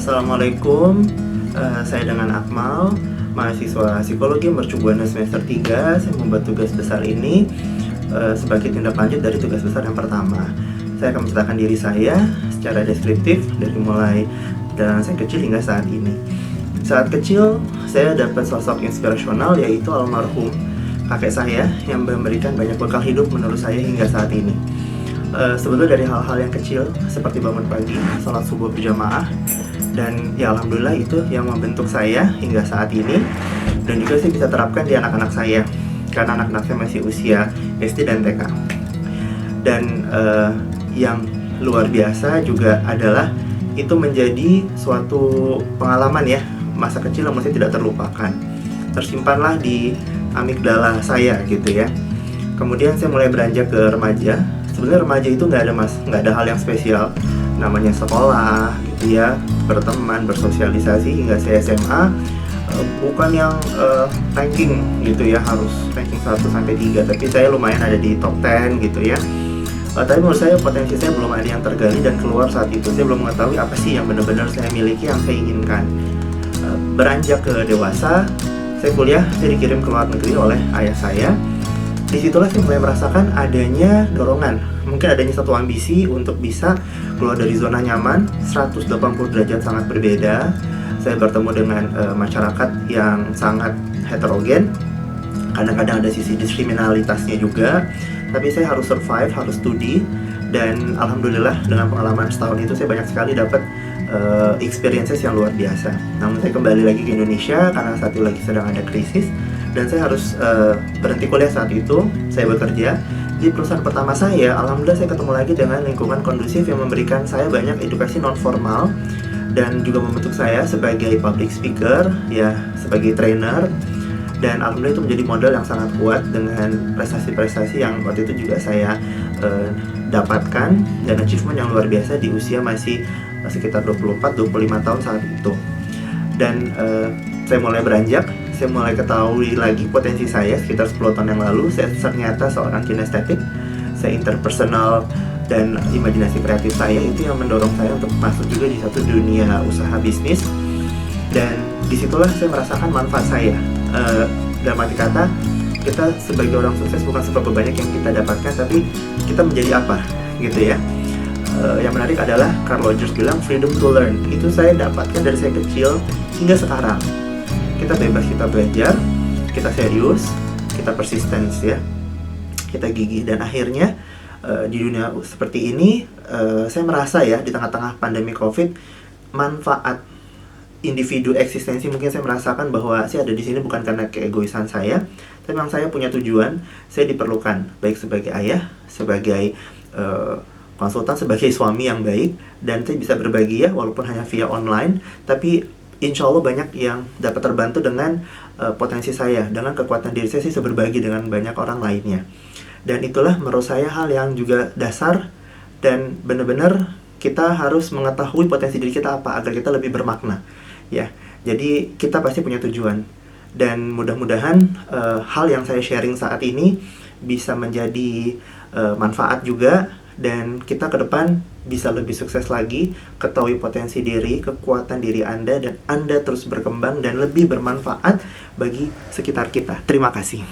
Assalamualaikum, saya dengan Akmal, mahasiswa psikologi mercubuana semester 3. Saya membuat tugas besar ini sebagai tindak lanjut dari tugas besar yang pertama. Saya akan menceritakan diri saya secara deskriptif dari mulai dan saya kecil hingga saat ini. Saat kecil, saya dapat sosok inspirasional yaitu almarhum kakek saya yang memberikan banyak bekal hidup menurut saya hingga saat ini. Sebetulnya dari hal-hal yang kecil seperti bangun pagi, sholat subuh berjamaah, dan ya alhamdulillah itu yang membentuk saya hingga saat ini, dan juga saya bisa terapkan di anak-anak saya karena anak-anak saya masih usia SD dan TK. Dan yang luar biasa juga adalah itu menjadi suatu pengalaman ya, masa kecil yang masih tidak terlupakan, tersimpanlah di amigdala saya gitu ya. Kemudian saya mulai beranjak ke remaja. Sebenarnya remaja itu nggak ada hal yang spesial, namanya sekolah gitu ya, berteman, bersosialisasi hingga saya SMA. Bukan yang ranking gitu ya, harus ranking 1 sampai 3, tapi saya lumayan ada di top 10 gitu ya. Tapi menurut saya potensi saya belum ada yang tergali dan keluar saat itu. Saya belum mengetahui apa sih yang benar-benar saya miliki, yang saya inginkan. Beranjak ke dewasa, saya kuliah, saya dikirim ke luar negeri oleh ayah saya. Disitulah saya mulai merasakan adanya dorongan, mungkin adanya satu ambisi untuk bisa keluar dari zona nyaman 180 derajat sangat berbeda. Saya bertemu dengan masyarakat yang sangat heterogen, kadang-kadang ada sisi diskriminalitasnya juga, tapi saya harus survive, harus studi, dan alhamdulillah dengan pengalaman setahun itu saya banyak sekali dapat experiences yang luar biasa. Namun saya kembali lagi ke Indonesia karena saat itu lagi sedang ada krisis, dan saya harus berhenti kuliah saat itu. Saya bekerja di perusahaan pertama saya. Alhamdulillah saya ketemu lagi dengan lingkungan kondusif yang memberikan saya banyak edukasi non formal dan juga membentuk saya sebagai public speaker ya, sebagai trainer. Dan alhamdulillah itu menjadi modal yang sangat kuat dengan prestasi-prestasi yang waktu itu juga saya dapatkan, dan achievement yang luar biasa di usia masih sekitar 24-25 tahun saat itu. Dan saya mulai beranjak, saya mulai ketahui lagi potensi saya sekitar 10 tahun yang lalu. Saya ternyata seorang kinestetik, saya interpersonal, dan imajinasi kreatif saya itu yang mendorong saya untuk masuk juga di satu dunia usaha bisnis. Dan disitulah saya merasakan manfaat saya. Dalam arti kata, kita sebagai orang sukses bukan seberapa banyak yang kita dapatkan, tapi kita menjadi apa gitu ya. Yang menarik adalah Carl Rogers bilang freedom to learn. Itu saya dapatkan dari saya kecil hingga sekarang. Kita bebas, kita belajar, kita serius, kita persistence ya, kita gigih. Dan akhirnya di dunia seperti ini, saya merasa ya di tengah-tengah pandemi COVID, manfaat individu eksistensi, mungkin saya merasakan bahwa saya ada di sini bukan karena keegoisan saya, tapi memang saya punya tujuan. Saya diperlukan baik sebagai ayah, sebagai konsultan, sebagai suami yang baik, dan saya bisa berbagi ya walaupun hanya via online, tapi insya Allah banyak yang dapat terbantu dengan potensi saya, dengan kekuatan diri saya bisa berbagi dengan banyak orang lainnya. Dan itulah menurut saya hal yang juga dasar, dan benar-benar kita harus mengetahui potensi diri kita apa agar kita lebih bermakna ya. Jadi kita pasti punya tujuan, dan mudah-mudahan hal yang saya sharing saat ini bisa menjadi manfaat juga, dan kita ke depan bisa lebih sukses lagi, ketahui potensi diri, kekuatan diri Anda, dan Anda terus berkembang dan lebih bermanfaat bagi sekitar kita. Terima kasih.